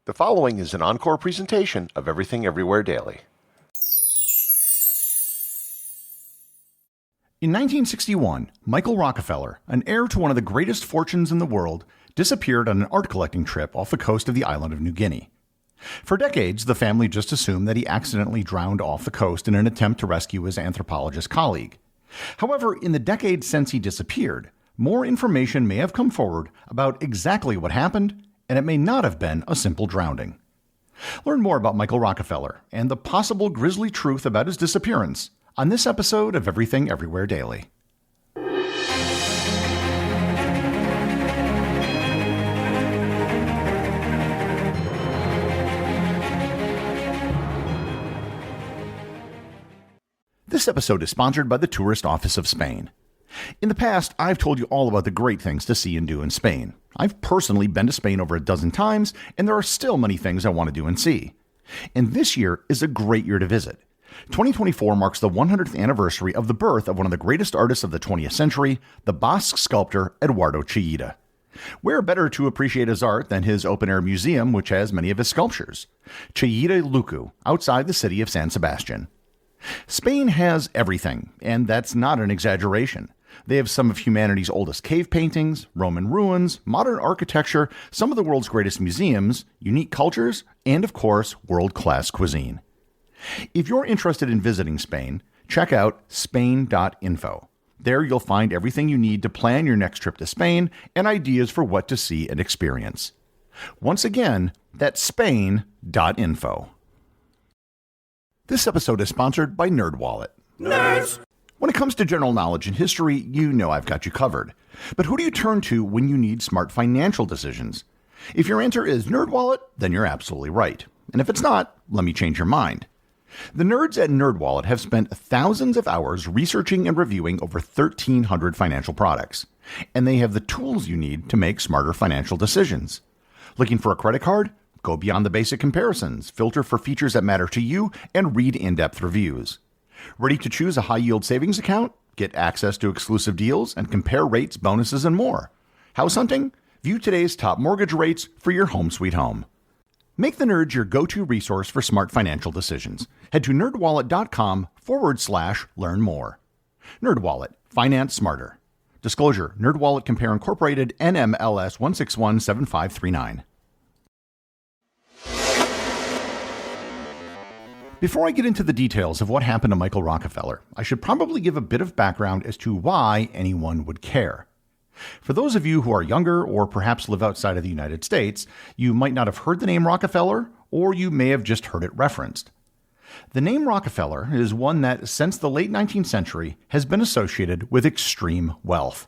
The following is an encore presentation of Everything Everywhere Daily. In 1961, Michael Rockefeller, an heir to one of the greatest fortunes in the world, disappeared on an art collecting trip off the coast of the island of New Guinea. For decades, the family just assumed that he accidentally drowned off the coast in an attempt to rescue his anthropologist colleague. However, in the decades since he disappeared, more information may have come forward about exactly what happened, and it may not have been a simple drowning. Learn more about Michael Rockefeller and the possible grisly truth about his disappearance on this episode of Everything Everywhere Daily. This episode is sponsored by the Tourist Office of Spain. In the past, I've told you all about the great things to see and do in Spain. I've personally been to Spain over a dozen times, and there are still many things I want to do and see. And this year is a great year to visit. 2024 marks the 100th anniversary of the birth of one of the greatest artists of the 20th century, the Basque sculptor Eduardo Chillida. Where better to appreciate his art than his open-air museum, which has many of his sculptures? Chillida Luku, outside the city of San Sebastian. Spain has everything, and that's not an exaggeration. They have some of humanity's oldest cave paintings, Roman ruins, modern architecture, some of the world's greatest museums, unique cultures, and of course, world-class cuisine. If you're interested in visiting Spain, check out spain.info. There you'll find everything you need to plan your next trip to Spain and ideas for what to see and experience. Once again, that's spain.info. This episode is sponsored by NerdWallet. Nerds! When it comes to general knowledge and history, you know I've got you covered. But who do you turn to when you need smart financial decisions? If your answer is NerdWallet, then you're absolutely right. And if it's not, let me change your mind. The nerds at NerdWallet have spent thousands of hours researching and reviewing over 1,300 financial products. And they have the tools you need to make smarter financial decisions. Looking for a credit card? Go beyond the basic comparisons, filter for features that matter to you, and read in-depth reviews. Ready to choose a high-yield savings account? Get access to exclusive deals and compare rates, bonuses, and more. House hunting? View today's top mortgage rates for your home sweet home. Make the nerds your go-to resource for smart financial decisions. Head to nerdwallet.com/learn more. NerdWallet. Finance smarter. Disclosure. NerdWallet Compare Incorporated, NMLS 1617539. Before I get into the details of what happened to Michael Rockefeller, I should probably give a bit of background as to why anyone would care. For those of you who are younger or perhaps live outside of the United States, you might not have heard the name Rockefeller, or you may have just heard it referenced. The name Rockefeller is one that, since the late 19th century, has been associated with extreme wealth.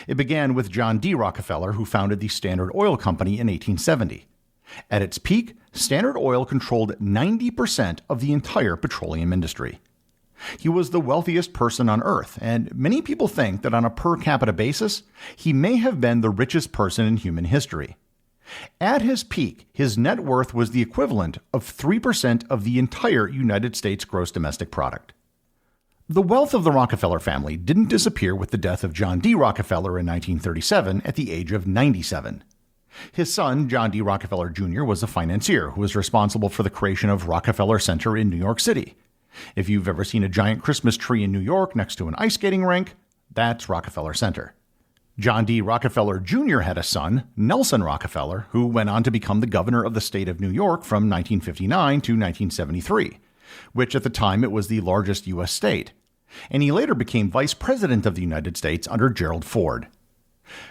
It began with John D. Rockefeller, who founded the Standard Oil Company in 1870. At its peak, Standard Oil controlled 90% of the entire petroleum industry. He was the wealthiest person on Earth, and many people think that on a per capita basis, he may have been the richest person in human history. At his peak, his net worth was the equivalent of 3% of the entire United States gross domestic product. The wealth of the Rockefeller family didn't disappear with the death of John D. Rockefeller in 1937 at the age of 97. His son, John D. Rockefeller Jr., was a financier who was responsible for the creation of Rockefeller Center in New York City. If you've ever seen a giant Christmas tree in New York next to an ice skating rink, that's Rockefeller Center. John D. Rockefeller Jr. had a son, Nelson Rockefeller, who went on to become the governor of the state of New York from 1959 to 1973, which at the time it was the largest U.S. state. And he later became vice president of the United States under Gerald Ford.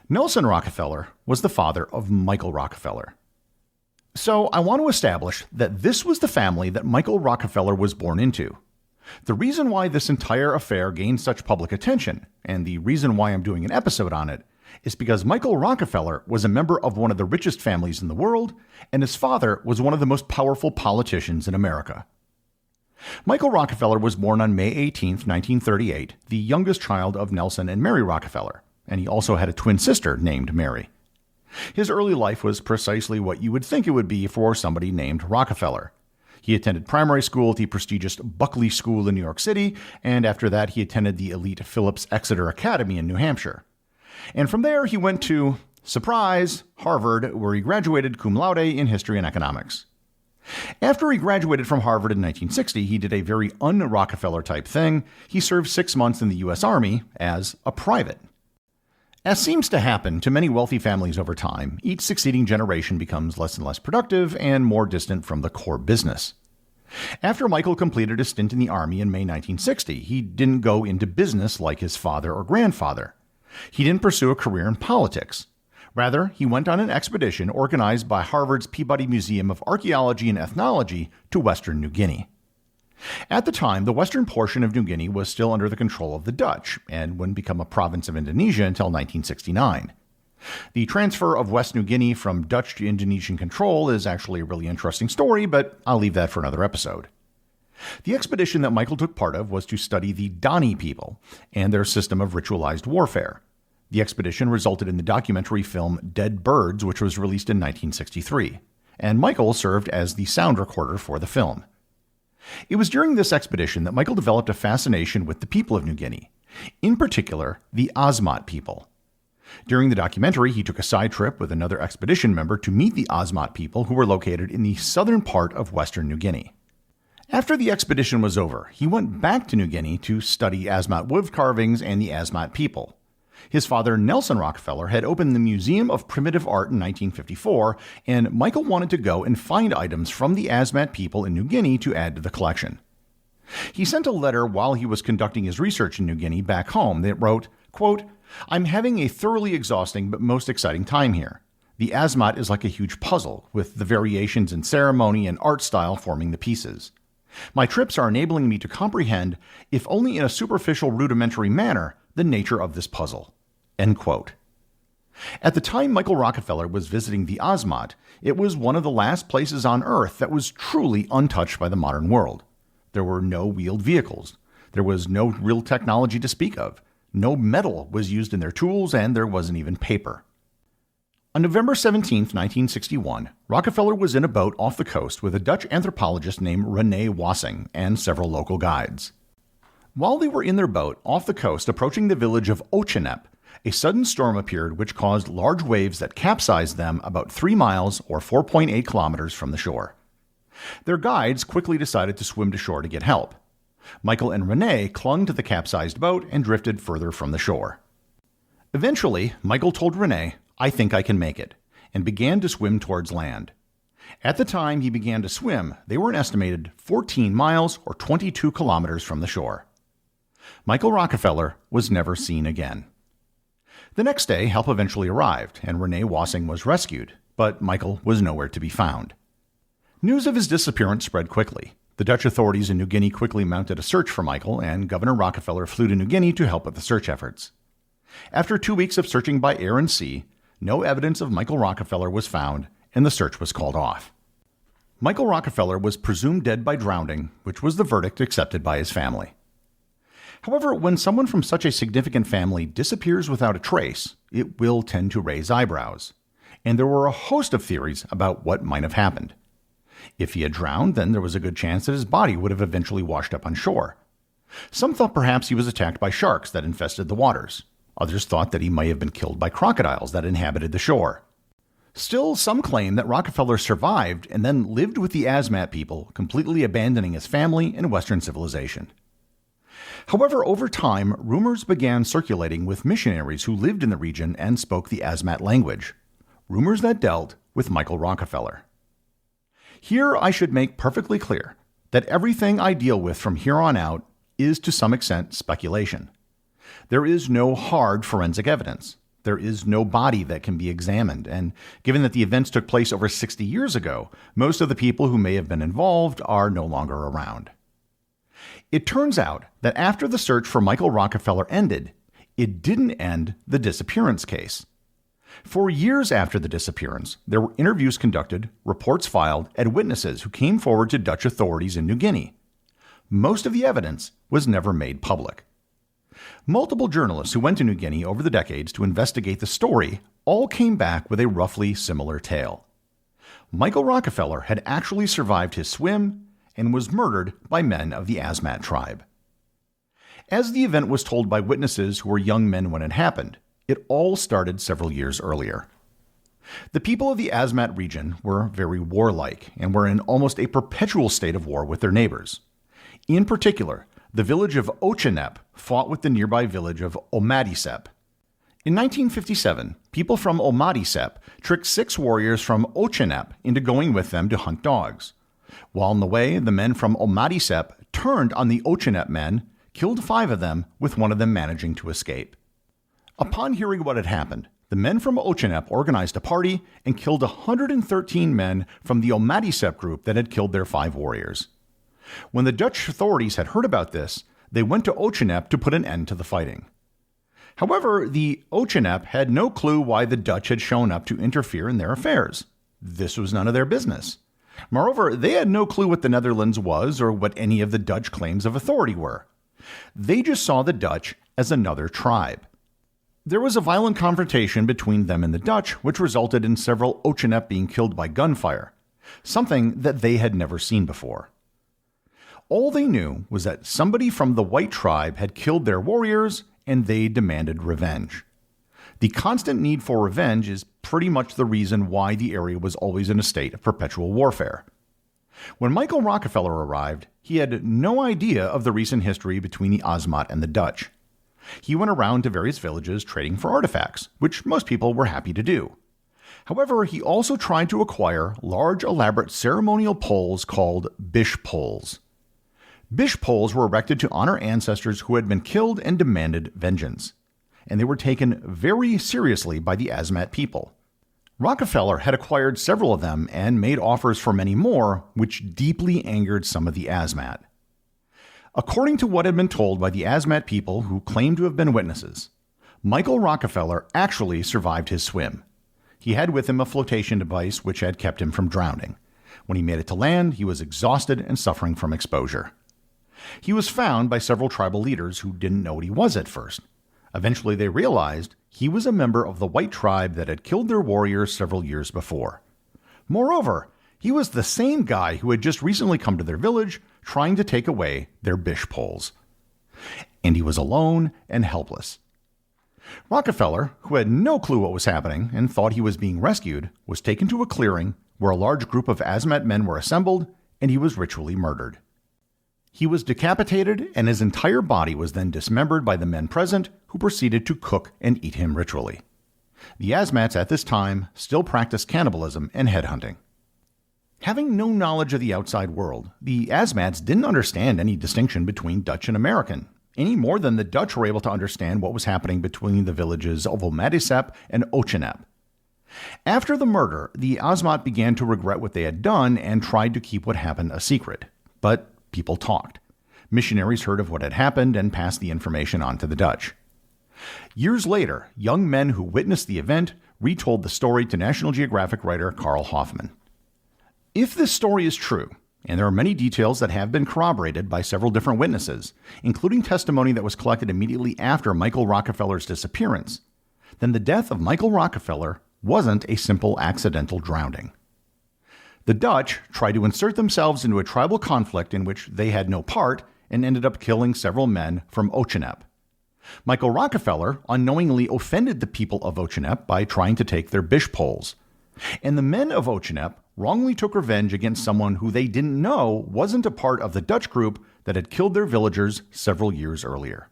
Nelson Rockefeller was the father of Michael Rockefeller. So I want to establish that this was the family that Michael Rockefeller was born into. The reason why this entire affair gained such public attention, and the reason why I'm doing an episode on it, is because Michael Rockefeller was a member of one of the richest families in the world, and his father was one of the most powerful politicians in America. Michael Rockefeller was born on May 18, 1938, the youngest child of Nelson and Mary Rockefeller, and he also had a twin sister named Mary. His early life was precisely what you would think it would be for somebody named Rockefeller. He attended primary school at the prestigious Buckley School in New York City, and after that he attended the elite Phillips Exeter Academy in New Hampshire. And from there he went to, Surprise! Harvard, where he graduated cum laude in history and economics. After he graduated from Harvard in 1960, he did a very un-Rockefeller type thing. He served 6 months in the U.S. Army as a private. As seems to happen to many wealthy families over time, each succeeding generation becomes less and less productive and more distant from the core business. After Michael completed a stint in the Army in May 1960, he didn't go into business like his father or grandfather. He didn't pursue a career in politics. Rather, he went on an expedition organized by Harvard's Peabody Museum of Archaeology and Ethnology to Western New Guinea. At the time, the western portion of New Guinea was still under the control of the Dutch and wouldn't become a province of Indonesia until 1969. The transfer of West New Guinea from Dutch to Indonesian control is actually a really interesting story, but I'll leave that for another episode. The expedition that Michael took part of was to study the Dani people and their system of ritualized warfare. The expedition resulted in the documentary film Dead Birds, which was released in 1963, and Michael served as the sound recorder for the film. It was during this expedition that Michael developed a fascination with the people of New Guinea, in particular the Asmat people. During the documentary, he took a side trip with another expedition member to meet the Asmat people who were located in the southern part of western New Guinea. After the expedition was over, he went back to New Guinea to study Asmat wood carvings and the Asmat people. His father, Nelson Rockefeller, had opened the Museum of Primitive Art in 1954, and Michael wanted to go and find items from the Asmat people in New Guinea to add to the collection. He sent a letter while he was conducting his research in New Guinea back home that wrote, quote, "I'm having a thoroughly exhausting but most exciting time here. The Asmat is like a huge puzzle, with the variations in ceremony and art style forming the pieces. My trips are enabling me to comprehend, if only in a superficial rudimentary manner, the nature of this puzzle." End quote. At the time Michael Rockefeller was visiting the Asmat, it was one of the last places on Earth that was truly untouched by the modern world. There were no wheeled vehicles. There was no real technology to speak of. No metal was used in their tools, and there wasn't even paper. On November 17, 1961, Rockefeller was in a boat off the coast with a Dutch anthropologist named René Wassing and several local guides. While they were in their boat off the coast approaching the village of Ochenep, a sudden storm appeared which caused large waves that capsized them about 3 miles or 4.8 kilometers from the shore. Their guides quickly decided to swim to shore to get help. Michael and René clung to the capsized boat and drifted further from the shore. Eventually, Michael told René, "I think I can make it," and began to swim towards land. At the time he began to swim, they were an estimated 14 miles or 22 kilometers from the shore. Michael Rockefeller was never seen again. The next day, help eventually arrived, and René Wassing was rescued, but Michael was nowhere to be found. News of his disappearance spread quickly. The Dutch authorities in New Guinea quickly mounted a search for Michael, and Governor Rockefeller flew to New Guinea to help with the search efforts. After 2 weeks of searching by air and sea, no evidence of Michael Rockefeller was found, and the search was called off. Michael Rockefeller was presumed dead by drowning, which was the verdict accepted by his family. However, when someone from such a significant family disappears without a trace, it will tend to raise eyebrows. And there were a host of theories about what might have happened. If he had drowned, then there was a good chance that his body would have eventually washed up on shore. Some thought perhaps he was attacked by sharks that infested the waters. Others thought that he might have been killed by crocodiles that inhabited the shore. Still, some claim that Rockefeller survived and then lived with the Asmat people, completely abandoning his family and Western civilization. However, over time, rumors began circulating with missionaries who lived in the region and spoke the Asmat language. Rumors that dealt with Michael Rockefeller. Here I should make perfectly clear that everything I deal with from here on out is to some extent speculation. There is no hard forensic evidence. There is no body that can be examined, and given that the events took place over 60 years ago, most of the people who may have been involved are no longer around. It turns out that after the search for Michael Rockefeller ended, it didn't end the disappearance case. For years after the disappearance, there were interviews conducted, reports filed, and witnesses who came forward to Dutch authorities in New Guinea. Most of the evidence was never made public. Multiple journalists who went to New Guinea over the decades to investigate the story all came back with a roughly similar tale. Michael Rockefeller had actually survived his swim and was murdered by men of the Asmat tribe. As the event was told by witnesses who were young men when it happened, it all started several years earlier. The people of the Asmat region were very warlike and were in almost a perpetual state of war with their neighbors. In particular, the village of Ochenep fought with the nearby village of Omadisep. In 1957, people from Omadisep tricked 6 warriors from Ochenep into going with them to hunt dogs. While on the way, the men from Omadisep turned on the Ochenep men, killed 5 of them, with one of them managing to escape. Upon hearing what had happened, the men from Ochenep organized a party and killed 113 men from the Omadisep group that had killed their 5 warriors. When the Dutch authorities had heard about this, they went to Ochenep to put an end to the fighting. However, the Ochenep had no clue why the Dutch had shown up to interfere in their affairs. This was none of their business. Moreover, they had no clue what the Netherlands was or what any of the Dutch claims of authority were. They just saw the Dutch as another tribe. There was a violent confrontation between them and the Dutch, which resulted in several Ochenep being killed by gunfire, something that they had never seen before. All they knew was that somebody from the white tribe had killed their warriors, and they demanded revenge. The constant need for revenge is pretty much the reason why the area was always in a state of perpetual warfare. When Michael Rockefeller arrived, he had no idea of the recent history between the Asmat and the Dutch. He went around to various villages trading for artifacts, which most people were happy to do. However, he also tried to acquire large, elaborate ceremonial poles called bish poles. Bish poles were erected to honor ancestors who had been killed and demanded vengeance, and they were taken very seriously by the Asmat people. Rockefeller had acquired several of them and made offers for many more, which deeply angered some of the Asmat. According to what had been told by the Asmat people who claimed to have been witnesses, Michael Rockefeller actually survived his swim. He had with him a flotation device which had kept him from drowning. When he made it to land, he was exhausted and suffering from exposure. He was found by several tribal leaders who didn't know what he was at first. Eventually they realized he was a member of the white tribe that had killed their warriors several years before. Moreover, he was the same guy who had just recently come to their village trying to take away their bish poles. And he was alone and helpless. Rockefeller, who had no clue what was happening and thought he was being rescued, was taken to a clearing where a large group of Asmat men were assembled, and he was ritually murdered. He was decapitated, and his entire body was then dismembered by the men present, who proceeded to cook and eat him ritually. The Asmats at this time still practiced cannibalism and headhunting. Having no knowledge of the outside world, the Asmats didn't understand any distinction between Dutch and American, any more than the Dutch were able to understand what was happening between the villages of Omadisep and Ochenep. After the murder, the Asmat began to regret what they had done and tried to keep what happened a secret. But people talked. Missionaries heard of what had happened and passed the information on to the Dutch. Years later, young men who witnessed the event retold the story to National Geographic writer Carl Hoffman. If this story is true, and there are many details that have been corroborated by several different witnesses, including testimony that was collected immediately after Michael Rockefeller's disappearance, then the death of Michael Rockefeller wasn't a simple accidental drowning. The Dutch tried to insert themselves into a tribal conflict in which they had no part and ended up killing several men from Ochenep. Michael Rockefeller unknowingly offended the people of Ochenep by trying to take their bish poles, and the men of Ochenep wrongly took revenge against someone who they didn't know wasn't a part of the Dutch group that had killed their villagers several years earlier.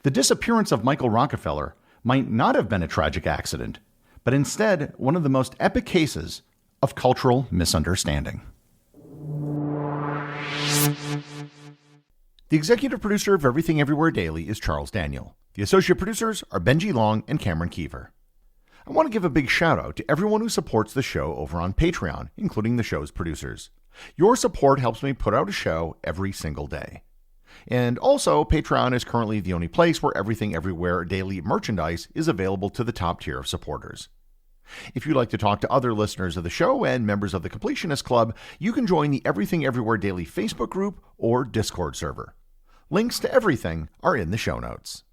The disappearance of Michael Rockefeller might not have been a tragic accident, but instead one of the most epic cases of cultural misunderstanding. The executive producer of Everything Everywhere Daily is Charles Daniel. The associate producers are Benji Long and Cameron Kieffer. I want to give a big shout out to everyone who supports the show over on Patreon, including the show's producers. Your support helps me put out a show every single day. And also, Patreon is currently the only place where Everything Everywhere Daily merchandise is available to the top tier of supporters. If you'd like to talk to other listeners of the show and members of the Completionist Club, you can join the Everything Everywhere Daily Facebook group or Discord server. Links to everything are in the show notes.